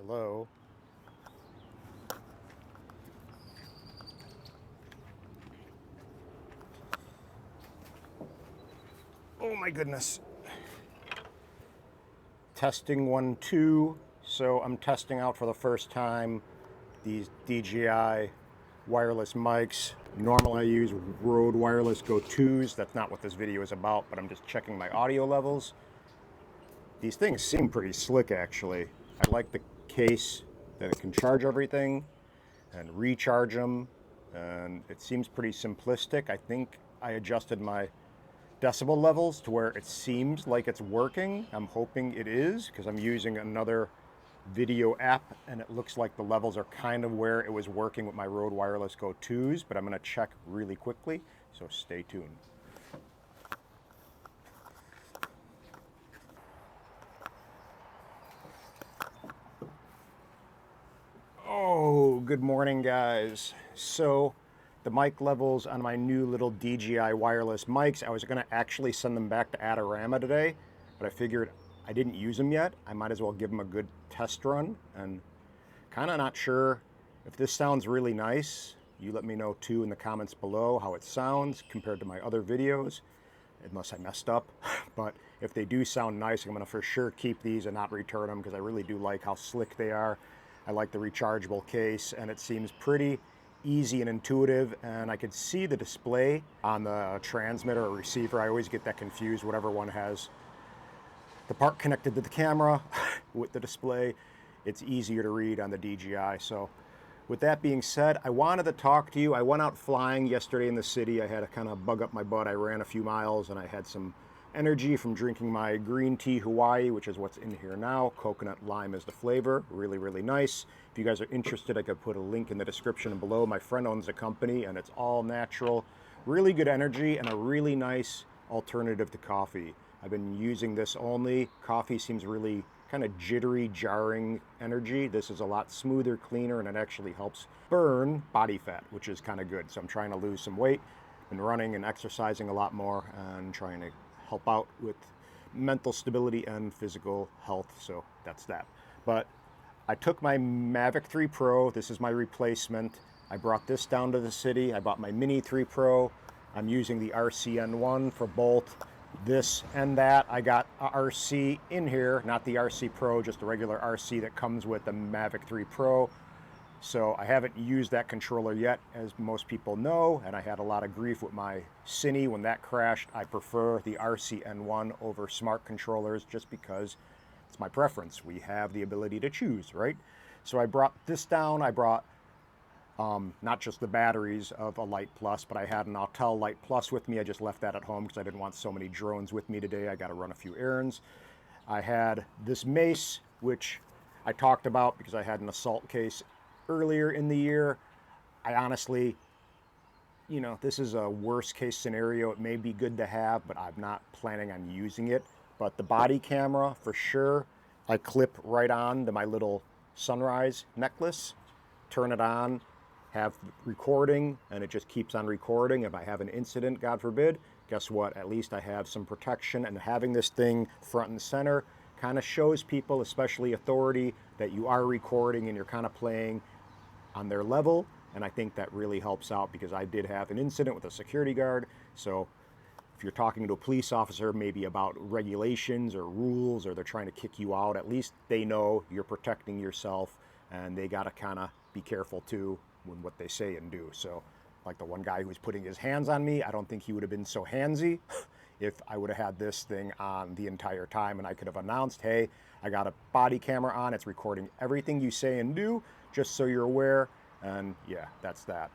Hello. Oh my goodness. Testing 1, 2. So I'm testing out for the first time these DJI wireless mics. Normally I use Rode Wireless Go 2s. That's not what this video is about, but I'm just checking my audio levels. These things seem pretty slick actually. I like the case that it can charge everything and recharge them, and it seems pretty simplistic. I think I adjusted my decibel levels to where it seems like it's working. I'm hoping it is, because I'm using another video app and it looks like the levels are kind of where it was working with my Rode Wireless Go 2s, but I'm going to check really quickly, so stay tuned. Oh, good morning guys. So the mic levels on my new little DJI wireless mics, I was going to actually send them back to Adorama today, but I figured I didn't use them yet. I might as well give them a good test run, and kind of not sure if this sounds really nice. You let me know too in the comments below how it sounds compared to my other videos, unless I messed up. But if they do sound nice, I'm going to for sure keep these and not return them, because I really do like how slick they are. I like the rechargeable case, and it seems pretty easy and intuitive, and I could see the display on the transmitter or receiver. I always get that confused, whatever one has the part connected to the camera with the display. It's easier to read on the DJI. So with that being said, I wanted to talk to you. I went out flying yesterday in the city. I had a kind of bug up my butt. I ran a few miles and I had some energy from drinking my green tea Hawaii, which is what's in here now. Coconut lime is the flavor. Really, really nice. If you guys are interested, I could put a link in the description below. My friend owns a company and it's all natural. Really good energy and a really nice alternative to coffee. I've been using this only. Coffee seems really kind of jittery, jarring energy. This is a lot smoother, cleaner, and it actually helps burn body fat, which is kind of good. So I'm trying to lose some weight. Been running and exercising a lot more and trying to help out with mental stability and physical health. So that's that. But I took my Mavic 3 Pro. This is my replacement. I brought this down to the city. I bought my Mini 3 Pro. I'm using the RCN1 for both this and that. I got a RC in here, not the RC Pro, just a regular RC that comes with the Mavic 3 Pro. So I haven't used that controller yet, as most people know, and I had a lot of grief with my Cine when that crashed. I prefer the RCN1 over smart controllers just because it's my preference. We have the ability to choose, right? So I brought this down. I brought not just the batteries of a Lite Plus, but I had an Autel Lite Plus with me. I just left that at home because I didn't want so many drones with me today. I got to run a few errands. I had this mace, which I talked about because I had an assault case earlier in the year. I honestly, this is a worst case scenario. It may be good to have, but I'm not planning on using it. But the body camera, for sure, I clip right on to my little sunrise necklace, turn it on, have recording, and it just keeps on recording. If I have an incident, God forbid, guess what? At least I have some protection, and having this thing front and center kind of shows people, especially authority, that you are recording and you're kind of playing on their level. And I think that really helps out, because I did have an incident with a security guard. So if you're talking to a police officer maybe about regulations or rules, or they're trying to kick you out, at least they know you're protecting yourself, and they got to kind of be careful too when what they say and do. So like the one guy who was putting his hands on me, I don't think he would have been so handsy if I would have had this thing on the entire time, and I could have announced, hey, I got a body camera on, it's recording everything you say and do, just so you're aware. And yeah, that's that.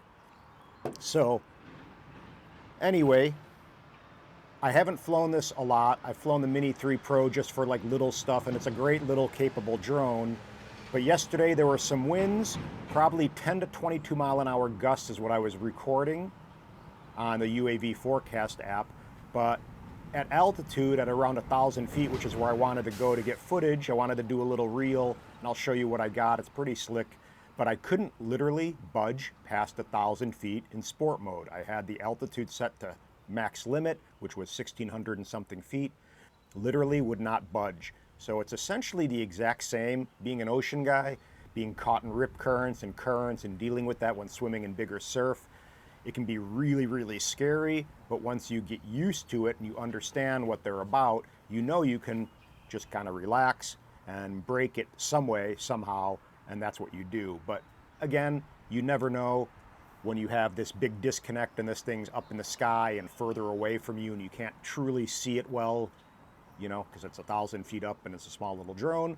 So anyway, I haven't flown this a lot. I've flown the Mini 3 Pro just for like little stuff, and it's a great little capable drone. But yesterday there were some winds, probably 10 to 22 mile an hour gusts is what I was recording on the UAV forecast app. But at altitude, at around 1,000 feet, which is where I wanted to go to get footage, I wanted to do a little reel, and I'll show you what I got. It's pretty slick, but I couldn't literally budge past 1,000 feet in sport mode. I had the altitude set to max limit, which was 1,600 and something feet. Literally would not budge. So it's essentially the exact same, being an ocean guy, being caught in rip currents and dealing with that when swimming in bigger surf. It can be really, really scary, but once you get used to it and you understand what they're about, you know you can just kind of relax and break it some way, somehow, and that's what you do. But again, you never know when you have this big disconnect and this thing's up in the sky and further away from you and you can't truly see it well, you know, because it's 1,000 feet up and it's a small little drone.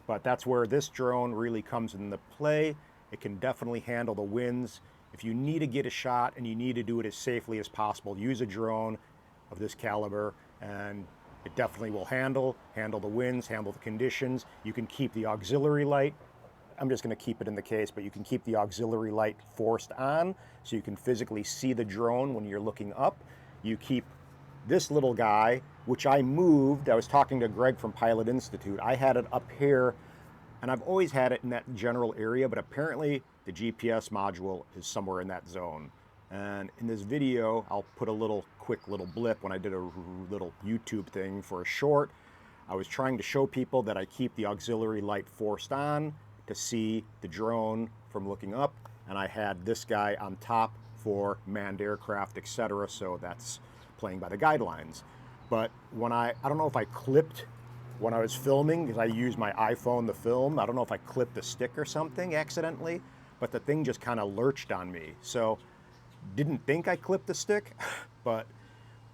But that's where this drone really comes into play. It can definitely handle the winds. If you need to get a shot and you need to do it as safely as possible, use a drone of this caliber, and it definitely will handle the winds, handle the conditions. You can keep the auxiliary light. I'm just going to keep it in the case, but you can keep the auxiliary light forced on so you can physically see the drone when you're looking up. You keep this little guy, which I moved. I was talking to Greg from Pilot Institute. I had it up here, and I've always had it in that general area, but apparently the GPS module is somewhere in that zone. And in this video, I'll put a quick little blip when I did a little YouTube thing for a short. I was trying to show people that I keep the auxiliary light forced on to see the drone from looking up, and I had this guy on top for manned aircraft, etc. So that's playing by the guidelines. But when I don't know if I clipped when I was filming, because I used my iPhone to film. I don't know if I clipped the stick or something accidentally, but the thing just kind of lurched on me. So didn't think I clipped the stick, but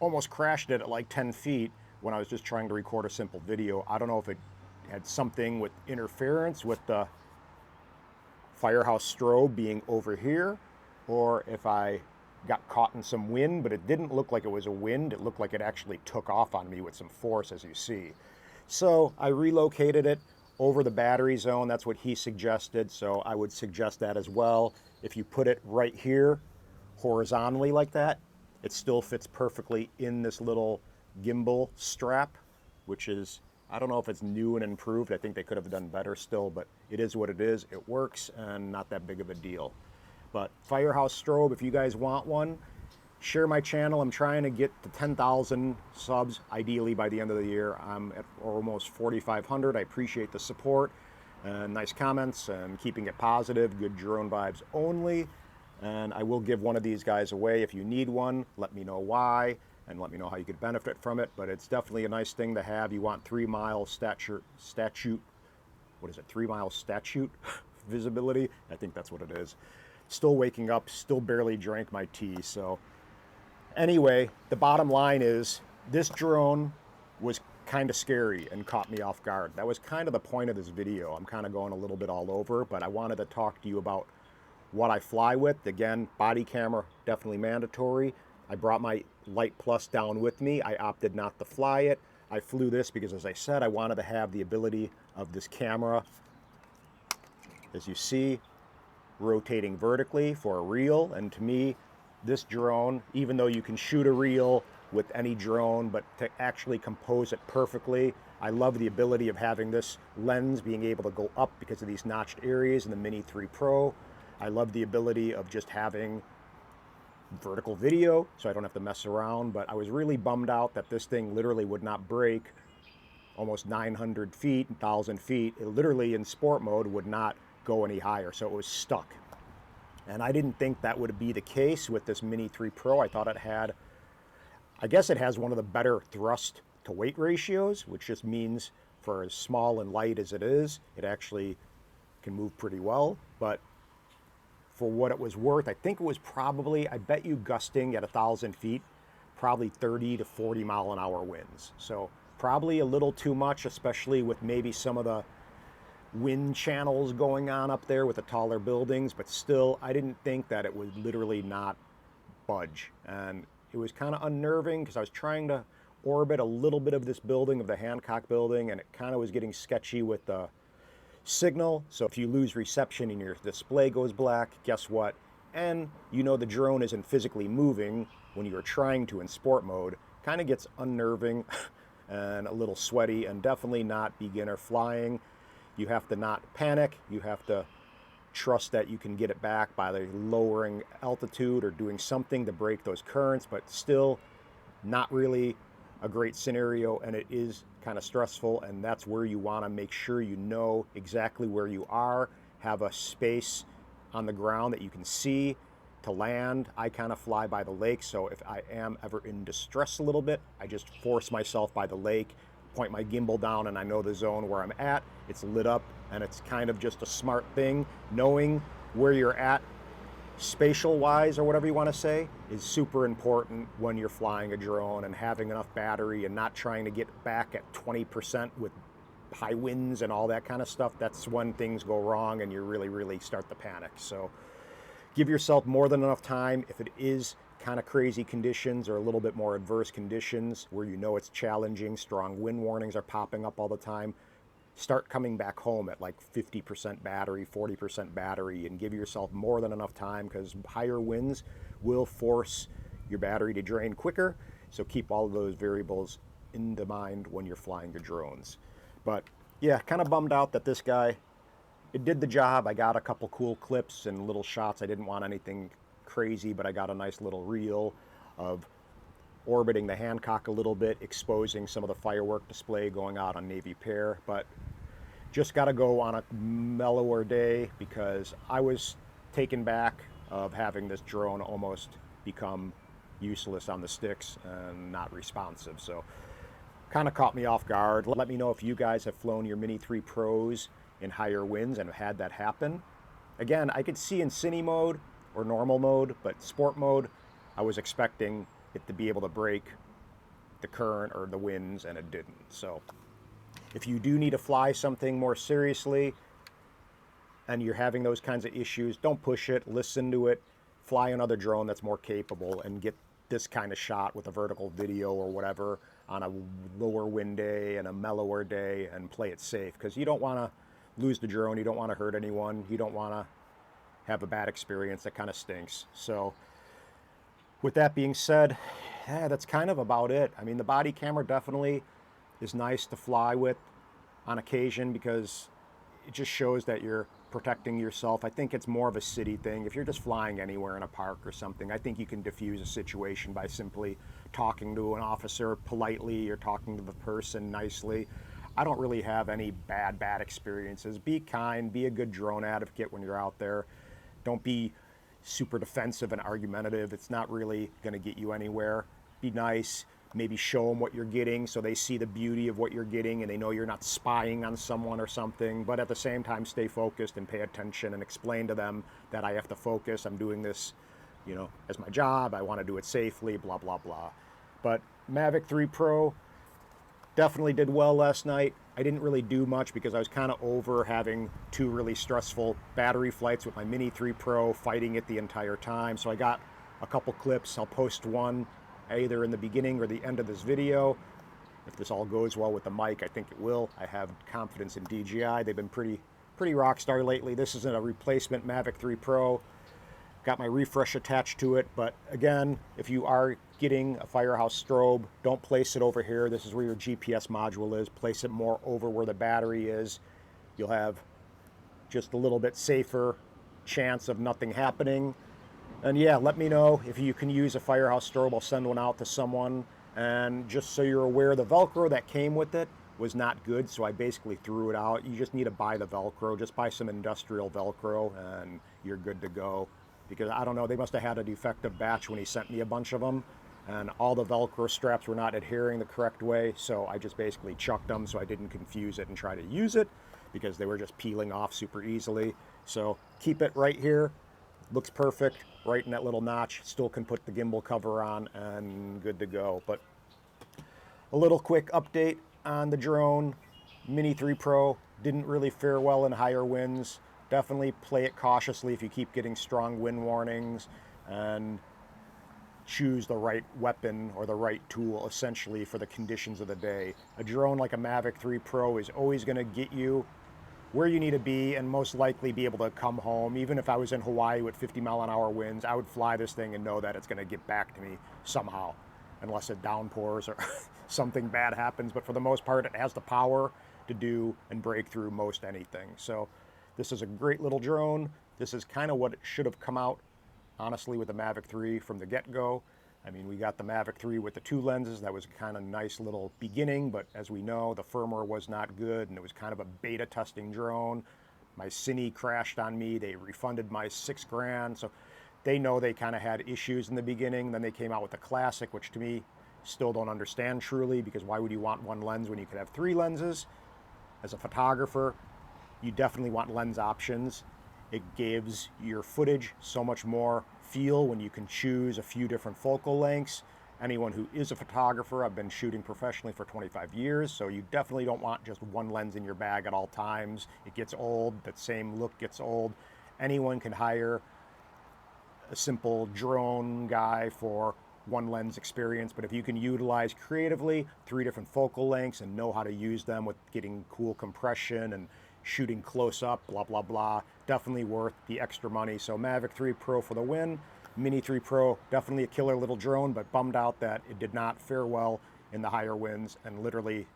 almost crashed it at like 10 feet when I was just trying to record a simple video. I don't know if it had something with interference with the Firehouse strobe being over here, or if I got caught in some wind, but it didn't look like it was a wind. It looked like it actually took off on me with some force, as you see. So I relocated it over the battery zone. That's what he suggested, so I would suggest that as well. If you put it right here horizontally like that, it still fits perfectly in this little gimbal strap, which is, I don't know if it's new and improved. I think they could have done better still, but it is what it is. It works and not that big of a deal. But Firehouse strobe, if you guys want one, share my channel. I'm trying to get to 10,000 subs, ideally by the end of the year. I'm at almost 4,500. I appreciate the support and nice comments and keeping it positive, good drone vibes only. And I will give one of these guys away. If you need one, let me know why and let me know how you could benefit from it. But it's definitely a nice thing to have. You want 3 mile statute, what is it, 3 mile statute visibility? I think that's what it is. Still waking up, still barely drank my tea. So anyway, the bottom line is this drone was kind of scary and caught me off guard. That was kind of the point of this video. I'm kind of going a little bit all over, but I wanted to talk to you about what I fly with. Again, body camera, definitely mandatory. I brought my Light Plus down with me. I opted not to fly it. I flew this because, as I said, I wanted to have the ability of this camera, as you see, rotating vertically for a reel. And to me, this drone, even though you can shoot a reel with any drone, but to actually compose it perfectly, I love the ability of having this lens being able to go up because of these notched areas in the Mini 3 Pro. I love the ability of just having vertical video, so I don't have to mess around. But I was really bummed out that this thing literally would not break almost 900 feet, 1,000 feet. It literally in sport mode would not go any higher, so it was stuck. And I didn't think that would be the case with this Mini 3 Pro. I thought it had, I guess it has one of the better thrust to weight ratios, which just means for as small and light as it is, it actually can move pretty well. But for what it was worth, I think it was probably, I bet you gusting at 1,000 feet, probably 30 to 40 mile an hour winds. So probably a little too much, especially with maybe some of the wind channels going on up there with the taller buildings, but still, I didn't think that it would literally not budge. And it was kind of unnerving because I was trying to orbit a little bit of this building, of the Hancock building, and it kind of was getting sketchy with the signal. So if you lose reception and your display goes black, guess what? And you know the drone isn't physically moving when you're trying to in sport mode. Kind of gets unnerving and a little sweaty, and definitely not beginner flying. You have to not panic. You have to trust that you can get it back by the lowering altitude or doing something to break those currents, but still not really a great scenario, and it is kind of stressful, and that's where you want to make sure you know exactly where you are, have a space on the ground that you can see to land. I kind of fly by the lake, so if I am ever in distress a little bit, I just force myself by the lake, point my gimbal down, and I know the zone where I'm at. It's lit up, and it's kind of just a smart thing. Knowing where you're at spatial wise, or whatever you want to say, is super important when you're flying a drone, and having enough battery and not trying to get back at 20% with high winds and all that kind of stuff. That's when things go wrong and you really start to panic. So give yourself more than enough time. If it is kind of crazy conditions or a little bit more adverse conditions where you know it's challenging, strong wind warnings are popping up all the time, start coming back home at like 50% battery, 40% battery, and give yourself more than enough time, because higher winds will force your battery to drain quicker. So keep all of those variables in the mind when you're flying your drones. But yeah, kind of bummed out that this guy, it did the job. I got a couple cool clips and little shots. I didn't want anything crazy, but I got a nice little reel of orbiting the Hancock a little bit, exposing some of the firework display going out on Navy Pier. But just got to go on a mellower day, because I was taken back of having this drone almost become useless on the sticks and not responsive. So kind of caught me off guard. Let me know if you guys have flown your Mini 3 Pros in higher winds and have had that happen. Again, I could see in cine mode or normal mode, but sport mode, I was expecting it to be able to break the current or the winds, and it didn't. So if you do need to fly something more seriously and you're having those kinds of issues, don't push it, listen to it, fly another drone that's more capable, and get this kind of shot with a vertical video or whatever on a lower wind day and a mellower day, and play it safe, because you don't want to lose the drone, you don't want to hurt anyone, you don't want to have a bad experience. That kind of stinks. So with that being said, yeah, that's kind of about it. I mean, the body camera definitely is nice to fly with on occasion, because it just shows that you're protecting yourself. I think it's more of a city thing. If you're just flying anywhere in a park or something, I think you can diffuse a situation by simply talking to an officer politely or talking to the person nicely. I don't really have any bad experiences. Be kind, be a good drone advocate when you're out there. Don't be super defensive and argumentative. It's not really going to get you anywhere. Be nice. Maybe show them what you're getting so they see the beauty of what you're getting and they know you're not spying on someone or something. But at the same time, stay focused and pay attention, and explain to them that I have to focus. I'm doing this, you know, as my job. I want to do it safely, blah, blah, blah. But Mavic 3 Pro definitely did well last night. I didn't really do much because I was kind of over having 2 really stressful battery flights with my Mini 3 Pro, fighting it the entire time. So I got a couple clips. I'll post one either in the beginning or the end of this video. If this all goes well with the mic, I think it will. I have confidence in DJI. They've been pretty rock star lately. This isn't a replacement Mavic 3 Pro. Got my refresh attached to it, but again, if you are getting a Firehouse strobe, don't place it over here. This is where your GPS module is. Place it more over where the battery is. You'll have just a little bit safer chance of nothing happening. And yeah, let me know if you can use a Firehouse strobe. I'll send one out to someone. And just so you're aware, the Velcro that came with it was not good, so I basically threw it out. You just need to buy the Velcro. Just buy some industrial Velcro and you're good to go. Because I don't know, they must have had a defective batch when he sent me a bunch of them, and all the Velcro straps were not adhering the correct way, so I just basically chucked them so I didn't confuse it and try to use it, because they were just peeling off super easily. So keep it right here. Looks perfect, right in that little notch. Still can put the gimbal cover on and good to go. But a little quick update on the drone. Mini 3 Pro didn't really fare well in higher winds. Definitely play it cautiously if you keep getting strong wind warnings, and choose the right weapon or the right tool essentially for the conditions of the day. A drone like a Mavic 3 Pro is always going to get you where you need to be, and most likely be able to come home. Even if I was in Hawaii with 50-mile-an-hour winds, I would fly this thing and know that it's going to get back to me somehow, unless it downpours or something bad happens. But for the most part, it has the power to do and break through most anything. So this is a great little drone. This is kind of what it should have come out, honestly, with the Mavic 3 from the get-go. I mean, we got the Mavic 3 with the 2 lenses. That was a kind of nice little beginning, but as we know, the firmware was not good, and it was kind of a beta testing drone. My Cine crashed on me. They refunded my $6,000. So they know they kind of had issues in the beginning. Then they came out with the Classic, which to me, still don't understand truly, because why would you want one lens when you could have 3 lenses? As a photographer, you definitely want lens options. It gives your footage so much more feel when you can choose a few different focal lengths. Anyone who is a photographer, I've been shooting professionally for 25 years, so you definitely don't want just one lens in your bag at all times. It gets old, that same look gets old. Anyone can hire a simple drone guy for one lens experience, but if you can utilize creatively 3 different focal lengths and know how to use them with getting cool compression and shooting close up, blah, blah, blah, definitely worth the extra money. So Mavic 3 Pro for the win. Mini 3 Pro, definitely a killer little drone, but bummed out that it did not fare well in the higher winds and literally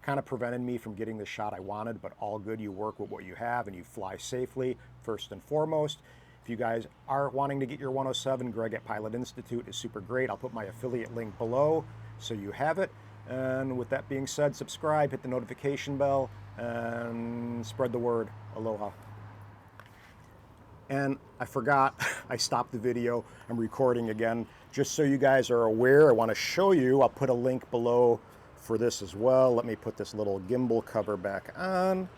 kind of prevented me from getting the shot I wanted, but all good. You work with what you have and you fly safely, first and foremost. If you guys are wanting to get your 107, Greg at Pilot Institute is super great. I'll put my affiliate link below so you have it. And with that being said, subscribe, hit the notification bell, and spread the word. Aloha. And I forgot, I stopped the video. I'm recording again. Just so you guys are aware, I want to show you, I'll put a link below for this as well. Let me put this little gimbal cover back on.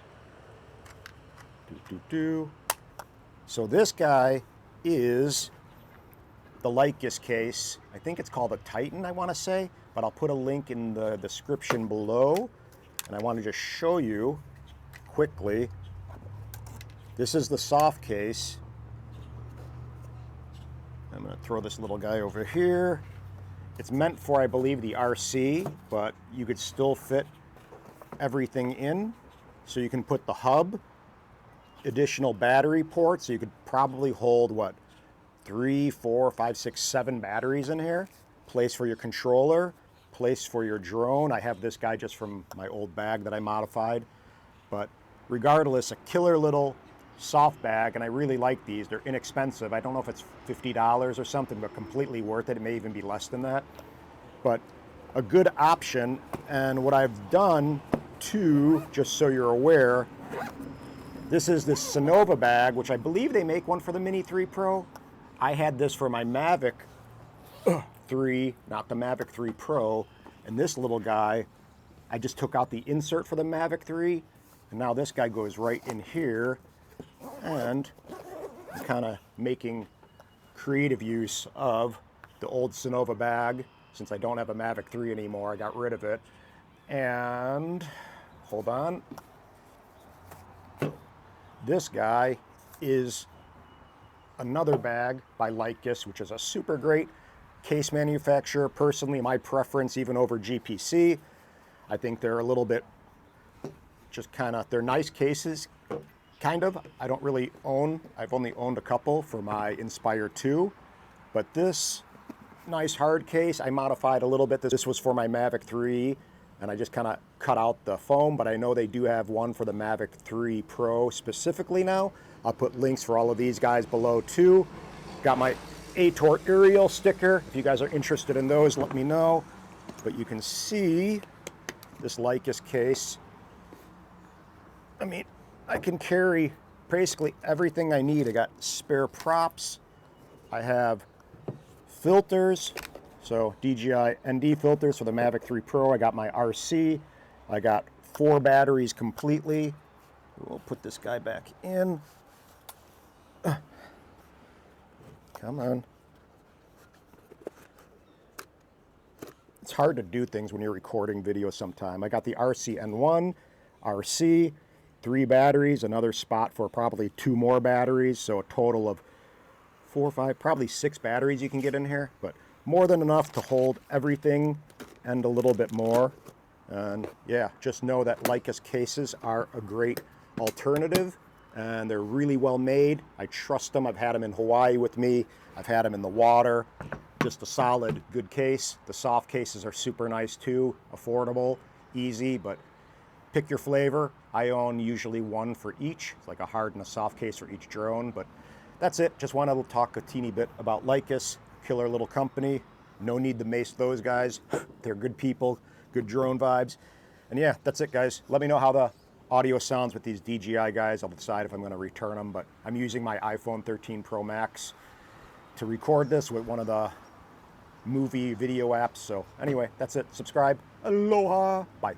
So this guy is the Lycus case. I think it's called a Titan, I want to say, but I'll put a link in the description below. And I want to just show you quickly. This is the soft case. I'm going to throw this little guy over here. It's meant for, I believe, the RC, but you could still fit everything in. So you can put the hub, additional battery ports, so you could probably hold, what, 3, 4, 5, 6, 7 batteries in here. Place for your controller, place for your drone. I have this guy just from my old bag that I modified. But regardless, a killer little soft bag, and I really like these. They're inexpensive. I don't know if it's $50 or something, but completely worth it. It may even be less than that. But a good option, and what I've done too, just so you're aware, this is this Sonova bag, which I believe they make one for the Mini 3 Pro. I had this for my Mavic 3, not the Mavic 3 Pro, and this little guy, I just took out the insert for the Mavic 3, and now this guy goes right in here, and I'm kind of making creative use of the old Sonova bag. Since I don't have a Mavic 3 anymore, I got rid of it. And hold on. This guy is another bag by Lycus, which is a super great case manufacturer. Personally, my preference even over GPC. I think they're a little bit just kind of, they're nice cases, kind of. I don't really own, I've only owned a couple for my Inspire 2, but this nice hard case, I modified a little bit. This was for my Mavic 3, and I just kind of cut out the foam, but I know they do have one for the Mavic 3 Pro specifically now. I'll put links for all of these guys below too. Got my Atort aerial sticker. If you guys are interested in those, let me know. But you can see this Lycus case. I mean, I can carry basically everything I need. I got spare props. I have filters, so DJI ND filters for the Mavic 3 Pro. I got my RC. I got 4 batteries completely. We'll put this guy back in. Come on. It's hard to do things when you're recording video sometime. I got the RC N1, RC, 3 batteries, another spot for probably 2 more batteries, so a total of 4, 5, probably 6 batteries you can get in here, but more than enough to hold everything and a little bit more. And yeah, just know that Lycus cases are a great alternative, and they're really well made. I trust them. I've had them in Hawaii with me. I've had them in the water. Just a solid, good case. The soft cases are super nice too, affordable, easy, but pick your flavor. I own usually one for each. It's like a hard and a soft case for each drone, but that's it. Just wanted to talk a teeny bit about Lycus, killer little company. No need to mace those guys. They're good people, good drone vibes. And yeah, that's it, guys. Let me know how the audio sounds with these DJI guys. I'll decide if I'm going to return them, but I'm using my iPhone 13 Pro Max to record this with one of the movie video apps. So anyway, that's it. Subscribe. Aloha. Bye.